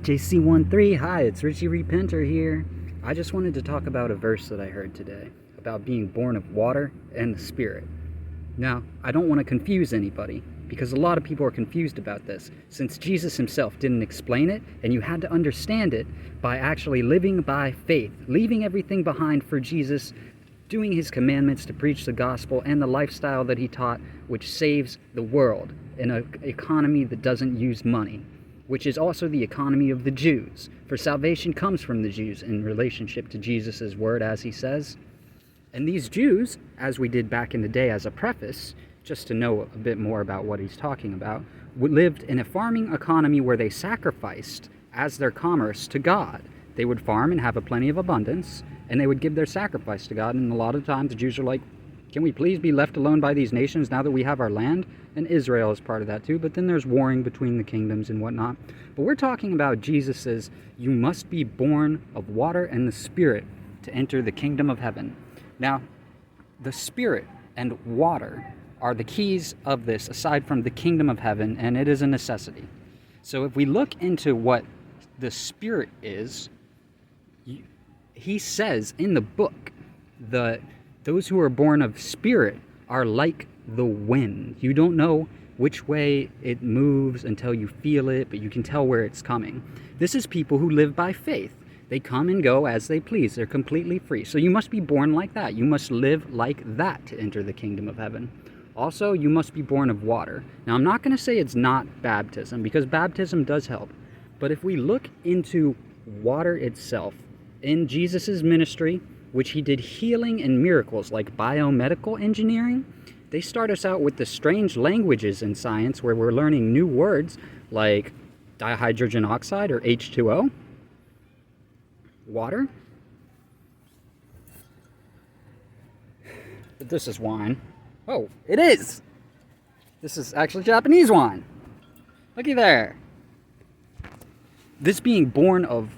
JC13, hi, it's Richie Repenter here. I just wanted to talk about a verse that I heard today about being born of water and the Spirit. Now, I don't want to confuse anybody because a lot of people are confused about this since Jesus himself didn't explain it, and you had to understand it by actually living by faith, leaving everything behind for Jesus, doing his commandments to preach the gospel and the lifestyle that he taught, which saves the world in an economy that doesn't use money, which is also the economy of the Jews. For salvation comes from the Jews in relationship to Jesus' word, as he says. And these Jews, as we did back in the day as a preface, just to know a bit more about what he's talking about, lived in a farming economy where they sacrificed as their commerce to God. They would farm and have a plenty of abundance, and they would give their sacrifice to God. And a lot of times the Jews are like, can we please be left alone by these nations now that we have our land? And Israel is part of that too, but then there's warring between the kingdoms and whatnot. But we're talking about Jesus says, you must be born of water and the Spirit to enter the kingdom of heaven. Now, the Spirit and water are the keys of this, aside from the kingdom of heaven, and it is a necessity. So if we look into what the Spirit is, he says in the book that those who are born of Spirit are like the wind. You don't know which way it moves until you feel it, but you can tell where it's coming. This is people who live by faith. They come and go as they please. They're completely free. So you must be born like that. You must live like that to enter the kingdom of heaven. Also, you must be born of water. Now, I'm not going to say it's not baptism, because baptism does help. But if we look into water itself, in Jesus' ministry, which he did healing and miracles like biomedical engineering, they start us out with the strange languages in science where we're learning new words like dihydrogen oxide or H2O, water. But this is wine. Oh, it is! This is actually Japanese wine. Looky there. This being born of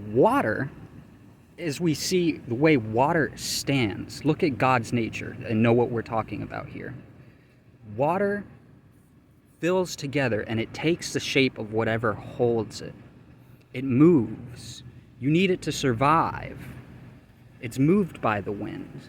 water, as we see the way water stands, look at God's nature and know what we're talking about here. Water fills together and it takes the shape of whatever holds it. It moves. You need it to survive. It's moved by the wind.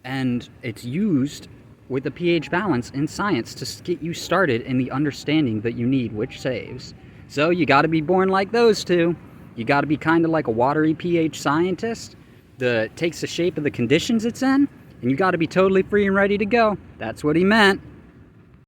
And it's used with the pH balance in science to get you started in the understanding that you need, which saves. So you got to be born like those two. You got to be kind of like a watery pH scientist that takes the shape of the conditions it's in, and you got to be totally free and ready to go. That's what he meant.